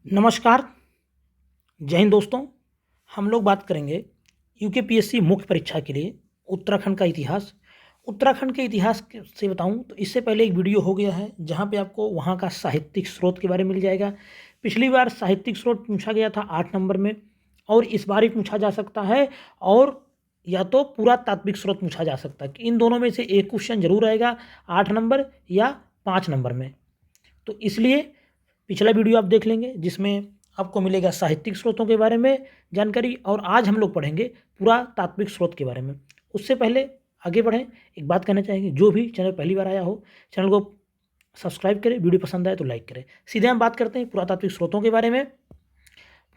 नमस्कार, जय हिंद दोस्तों। हम लोग बात करेंगे यूकेपीएससी मुख्य परीक्षा के लिए उत्तराखंड का इतिहास। उत्तराखंड के इतिहास से बताऊं तो इससे पहले एक वीडियो हो गया है जहां पे आपको वहां का साहित्यिक स्रोत के बारे में मिल जाएगा। पिछली बार साहित्यिक स्रोत पूछा गया था 8 नंबर में, और इस बार भी पूछा जा सकता है, और या तो पूरा तात्विक स्रोत पूछा जा सकता है कि इन दोनों में से एक क्वेश्चन जरूर आएगा 8 नंबर या 5 नंबर में। तो इसलिए पिछला वीडियो आप देख लेंगे जिसमें आपको मिलेगा साहित्यिक स्रोतों के बारे में जानकारी, और आज हम लोग पढ़ेंगे पूरा तात्विक स्रोत के बारे में। उससे पहले आगे बढ़ें, एक बात कहना चाहेंगे, जो भी चैनल पहली बार आया हो चैनल को सब्सक्राइब करें, वीडियो पसंद आए तो लाइक करें। सीधे हम बात करते हैं पुरातात्विक स्रोतों के बारे में।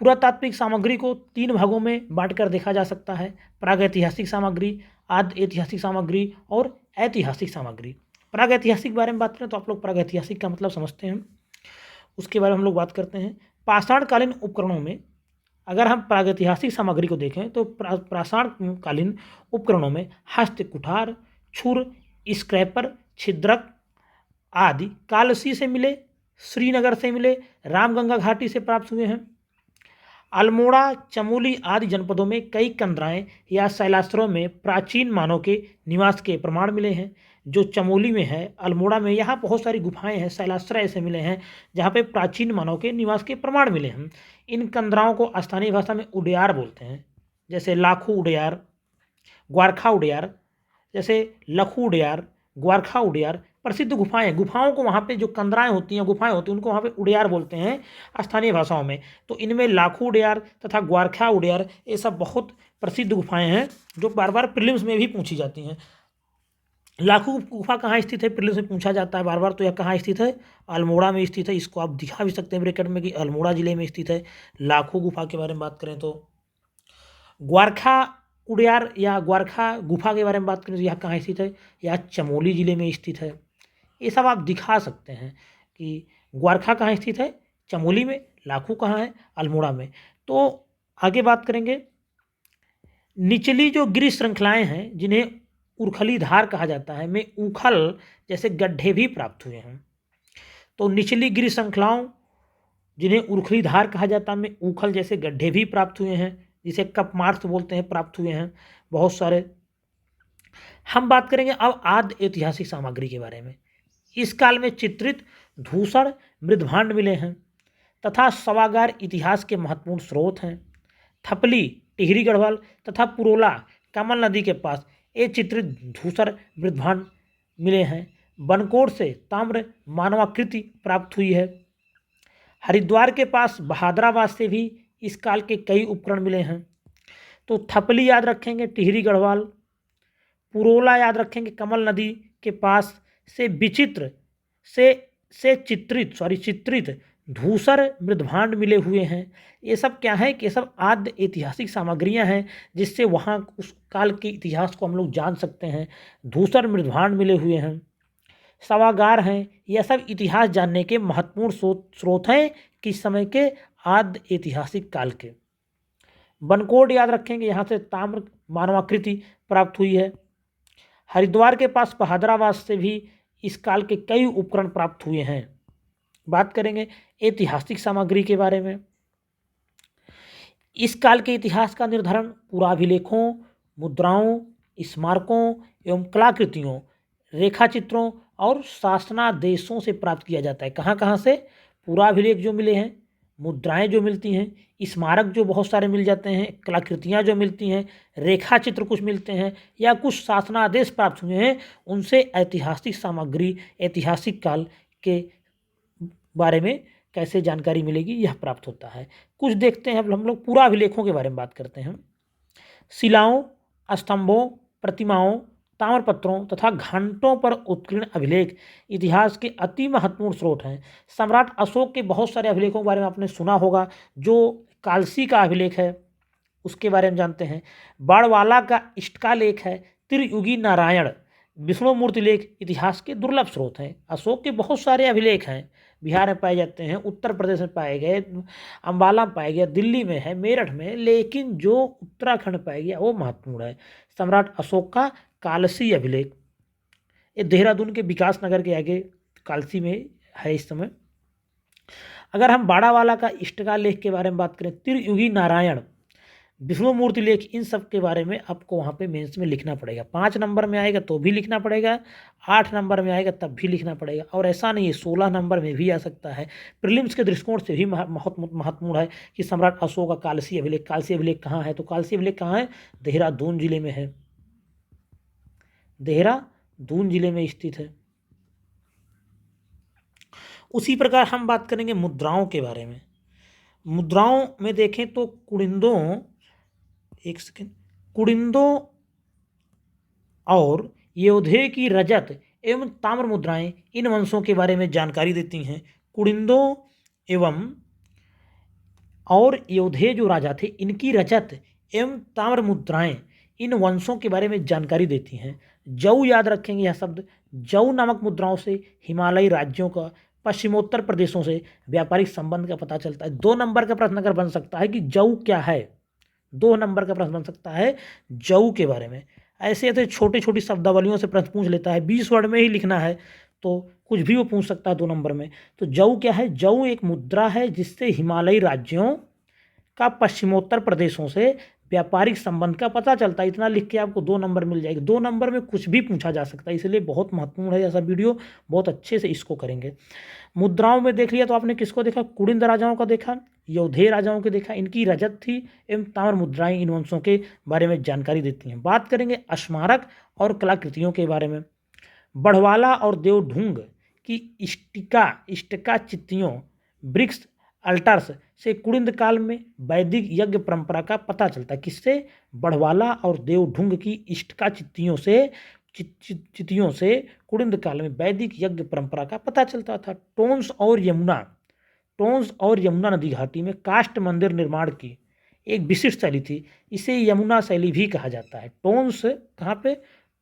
पुरातात्विक सामग्री को 3 भागों में बांटकर देखा जा सकता है: प्रागैतिहासिक सामग्री, आद्य ऐतिहासिक सामग्री और ऐतिहासिक सामग्री। प्रागैतिहासिक बारे में बात करें तो आप लोग प्रागैतिहासिक का मतलब समझते हैं, उसके बारे में हम लोग बात करते हैं। पाषाणकालीन उपकरणों में अगर हम प्रागैतिहासिक सामग्री को देखें तो पाषाणकालीन उपकरणों में हस्त कुठार, छुर, स्क्रैपर, छिद्रक आदि कालसी से मिले, श्रीनगर से मिले, रामगंगा घाटी से प्राप्त हुए हैं। अल्मोड़ा, चमोली आदि जनपदों में कई कंदराएं या शैलाश्रयों में प्राचीन मानव के निवास के प्रमाण मिले हैं। जो चमोली में है, अल्मोड़ा में, यहाँ बहुत सारी गुफाएं हैं, शैलाश्रय ऐसे मिले हैं जहाँ पे प्राचीन मानव के निवास के प्रमाण मिले हैं। इन कंदराओं को स्थानीय भाषा में उडियार बोलते हैं, जैसे लाखू उडियार, ग्वारखा उडियार, जैसे लखू उडियार, ग्वारखा उडियार प्रसिद्ध गुफाएं हैं। गुफाओं को वहाँ पे जो कंदराएं होती हैं, गुफाएं होती हैं, उनको वहाँ पे उडियार बोलते हैं स्थानीय भाषाओं में। तो इनमें लाखू उडियार तथा ग्वारखा उडियार ये सब बहुत प्रसिद्ध गुफाएं हैं जो बार बार प्रीलिम्स में भी पूछी जाती हैं। लाखू गुफा कहाँ स्थित है, प्रीलिम्स में पूछा जाता है बार बार, तो यह कहाँ स्थित है? अल्मोड़ा में स्थित है। इसको आप दिखा भी सकते हैं ब्रैकेट में कि अल्मोड़ा जिले में स्थित है। लाखू गुफा के बारे में बात करें तो ग्वारखा उडियार या ग्वारखा गुफा के बारे में बात करें तो यह कहाँ स्थित है? यह चमोली जिले में स्थित है। ये सब आप दिखा सकते हैं कि ग्वारखा कहाँ स्थित है, चमोली में, लाखू कहाँ है, अल्मोड़ा में। तो आगे बात करेंगे, निचली जो गिरि श्रृंखलाएं हैं जिन्हें उरखली धार कहा जाता है, में ऊखल जैसे गड्ढे भी प्राप्त हुए हैं। तो निचली गिरि श्रृंखलाओं जिन्हें उरखली धार कहा जाता है, में ऊखल जैसे गड्ढे भी प्राप्त हुए हैं, जिसे कप मार्क्स बोलते हैं, प्राप्त हुए हैं बहुत सारे। हम बात करेंगे अब आद्य ऐतिहासिक सामग्री के बारे में। इस काल में चित्रित धूसर मृदभांड मिले हैं तथा शवागार इतिहास के महत्वपूर्ण स्रोत हैं। थपली, टिहरी गढ़वाल तथा पुरोला कमल नदी के पास ये चित्रित धूसर मृदभांड मिले हैं। बनकोट से ताम्र मानवाकृति प्राप्त हुई है। हरिद्वार के पास बहादराबाद से भी इस काल के कई उपकरण मिले हैं। तो थपली याद रखेंगे, टिहरी गढ़वाल, पुरोला याद रखेंगे, कमल नदी के पास से विचित्र से चित्रित धूसर मृदभांड मिले हुए हैं। ये सब क्या है कि ये सब आद्य ऐतिहासिक सामग्रियां हैं जिससे वहाँ उस काल के इतिहास को हम लोग जान सकते हैं। धूसर मृदभांड मिले हुए हैं, शवागार हैं, यह सब इतिहास जानने के महत्वपूर्ण स्रोत हैं किस समय के? आद्य ऐतिहासिक काल के। बनकोट याद रखेंगे, यहाँ से ताम्र मानवाकृति प्राप्त हुई है। हरिद्वार के पास बहादराबाद से भी इस काल के कई उपकरण प्राप्त हुए हैं। बात करेंगे ऐतिहासिक सामग्री के बारे में। इस काल के इतिहास का निर्धारण पुराभिलेखों, मुद्राओं, स्मारकों एवं कलाकृतियों, रेखाचित्रों और शासनादेशों से प्राप्त किया जाता है। कहाँ कहाँ से? पुराभिलेख जो मिले हैं, मुद्राएं जो मिलती हैं, स्मारक जो बहुत सारे मिल जाते हैं, कलाकृतियाँ जो मिलती हैं, रेखा चित्र कुछ मिलते हैं, या कुछ शासनादेश प्राप्त हुए हैं, उनसे ऐतिहासिक सामग्री, ऐतिहासिक काल के बारे में कैसे जानकारी मिलेगी, यह प्राप्त होता है। कुछ देखते हैं अब हम लोग पुराभिलेखों के बारे में बात करते हैं। शिलाओं, स्तंभों, प्रतिमाओं, ताम्रपत्रों तथा घंटों पर उत्कीर्ण अभिलेख इतिहास के अति महत्वपूर्ण स्रोत हैं। सम्राट अशोक के बहुत सारे अभिलेखों के बारे में आपने सुना होगा। जो कालसी का अभिलेख है उसके बारे में जानते हैं। बाड़वाला का इष्टकालेख है। त्रियुगी नारायण, विष्णुमूर्ति लेख इतिहास के दुर्लभ स्रोत हैं। अशोक के बहुत सारे अभिलेख हैं, बिहार में पाए जाते हैं, उत्तर प्रदेश में पाए गए, अम्बाला में पाया गया, दिल्ली में है, मेरठ में, लेकिन जो उत्तराखंड पाया गया वो महत्वपूर्ण है। सम्राट अशोक का कालसी अभिलेख, ये देहरादून के विकास नगर के आगे कालसी में है इस समय। अगर हम बाड़ावाला का इष्टकालेख के बारे में बात करें, त्रियुगी नारायण, विष्णु मूर्ति लेख, इन सब के बारे में आपको वहाँ पे मेंस में लिखना पड़ेगा। 5 नंबर में आएगा तो भी लिखना पड़ेगा, 8 नंबर में आएगा तब भी लिखना पड़ेगा, और ऐसा नहीं है 16 नंबर में भी आ सकता है। प्रीलिम्स के दृष्टिकोण से भी महत्वपूर्ण है कि सम्राट अशोक का कालसी अभिलेख, कालसी अभिलेख कहाँ है, तो कालसी अभिलेख कहाँ है, देहरादून जिले में है, देहरादून जिले में स्थित है। उसी प्रकार हम बात करेंगे मुद्राओं के बारे में। मुद्राओं में देखें तो कुड़िंदों, एक सेकेंड, कुड़िंदों और योधे की रजत एवं ताम्र मुद्राएं इन वंशों के बारे में जानकारी देती हैं। कुड़िंदों एवं और योधे जो राजा थे, इनकी रजत एवं ताम्र मुद्राएं इन वंशों के बारे में जानकारी देती हैं। जऊ याद रखेंगे यह शब्द। जऊ नामक मुद्राओं से हिमालयी राज्यों का, पश्चिमोत्तर प्रदेशों से व्यापारिक संबंध का पता चलता है। 2 नंबर का प्रश्न अगर बन सकता है कि जऊ क्या है, 2 नंबर का प्रश्न बन सकता है जऊ के बारे में। ऐसे ऐसे छोटी छोटी शब्दावलियों से प्रश्न पूछ लेता है, 20 वर्ड में ही लिखना है तो कुछ भी वो पूछ सकता है 2 नंबर में। तो जऊ क्या है, जऊ एक मुद्रा है जिससे हिमालयी राज्यों का पश्चिमोत्तर प्रदेशों से व्यापारिक संबंध का पता चलता है। इतना लिख के आपको 2 नंबर मिल जाएगा। 2 नंबर में कुछ भी पूछा जा सकता है, इसलिए बहुत महत्वपूर्ण है ऐसा वीडियो, बहुत अच्छे से इसको करेंगे। मुद्राओं में देख लिया तो आपने किसको देखा, कुड़िंद राजाओं का देखा, योधे राजाओं के देखा, इनकी रजत थी एवं ताम्र मुद्राएं इन वंशों के बारे में जानकारी देती हैं। बात करेंगे स्मारक और कलाकृतियों के बारे में। बढ़वाला और देवढुंग की इष्टिका चित्तियों, ब्रिक्स अल्टर्स से कुड़िंद काल में वैदिक यज्ञ परंपरा का पता चलता है। किससे, बढ़वाला और देवढुंग की इष्टिका चित्तियों से कुड़िंद काल में वैदिक यज्ञ परंपरा का पता चलता था। टोंस और यमुना नदी घाटी में काष्ठ मंदिर निर्माण की एक विशिष्ट शैली थी, इसे यमुना शैली भी कहा जाता है। टोंस कहाँ पे,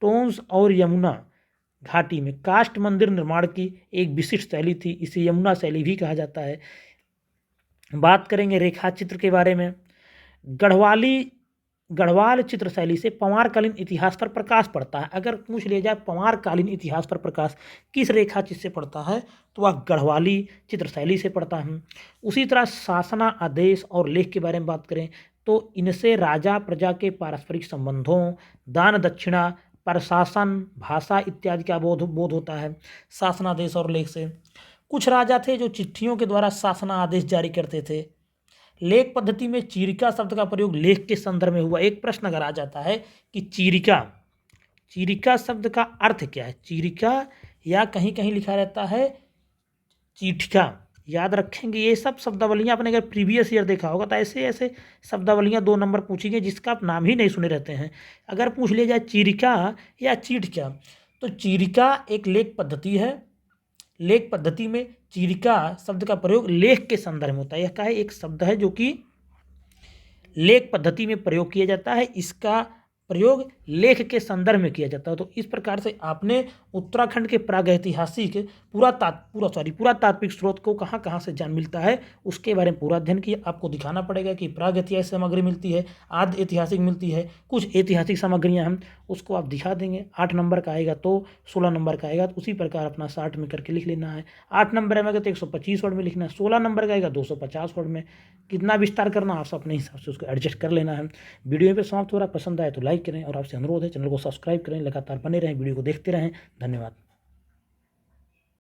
टोंस और यमुना घाटी में काष्ठ मंदिर निर्माण की एक विशिष्ट शैली थी, इसे यमुना शैली भी कहा जाता है। बात करेंगे रेखा चित्र के बारे में। गढ़वाल चित्र शैली से पंवारकालीन इतिहास पर प्रकाश पड़ता है। अगर पूछ लिया जाए पंवारकालीन इतिहास पर प्रकाश किस रेखा चित्र से पड़ता है, तो वह गढ़वाली चित्र शैली से पड़ता है। उसी तरह शासना आदेश और लेख के बारे में बात करें तो इनसे राजा प्रजा के पारस्परिक संबंधों, दान दक्षिणा, प्रशासन, भाषा इत्यादि का बोध होता है शासनादेश और लेख से। कुछ राजा थे जो चिट्ठियों के द्वारा शासना आदेश जारी करते थे। लेख पद्धति में चीरिका शब्द का प्रयोग लेख के संदर्भ में हुआ। एक प्रश्न अगर आ जाता है कि चीरिका शब्द का अर्थ क्या है, चीरिका या कहीं कहीं लिखा रहता है चीठिका, याद रखेंगे। ये सब शब्दावलियाँ आपने अगर प्रीवियस ईयर देखा होगा तो ऐसे ऐसे शब्दावलियाँ 2 नंबर पूछी गई जिसका आप नाम ही नहीं सुने रहते हैं। अगर पूछ लिया जाए चीरिका या चीठिका, तो चीरिका एक लेख पद्धति है। लेख पद्धति में चीरिका शब्द का प्रयोग लेख के संदर्भ में होता है। यह क्या है, एक शब्द है जो कि लेख पद्धति में प्रयोग किया जाता है, इसका प्रयोग लेख के संदर्भ में किया जाता है। तो इस प्रकार से आपने उत्तराखंड के प्रागैतिहासिक पुरातात्विक स्रोत को कहाँ कहाँ से जान मिलता है उसके बारे में पूरा अध्ययन किया। आपको दिखाना पड़ेगा कि प्रागैतिहासिक सामग्री मिलती है, आद्य ऐतिहासिक मिलती है, कुछ ऐतिहासिक सामग्रियाँ हम उसको आप दिखा देंगे। 8 नंबर का आएगा तो 16 नंबर का आएगा, तो उसी प्रकार अपना 60 में करके लिख लेना है। 8 नंबर में आएगा तो 125 वर्ड में लिखना है, 16 नंबर का आएगा 250 वर्ड में। कितना विस्तार करना आप अपने हिसाब से उसको एडजस्ट कर लेना है। वीडियो पे समाप्त हो रहा, पसंद आए तो लाइक करें और आपसे अनुरोध है चैनल को सब्सक्राइब करें, लगातार बने रहें, वीडियो को देखते रहें। धन्यवाद।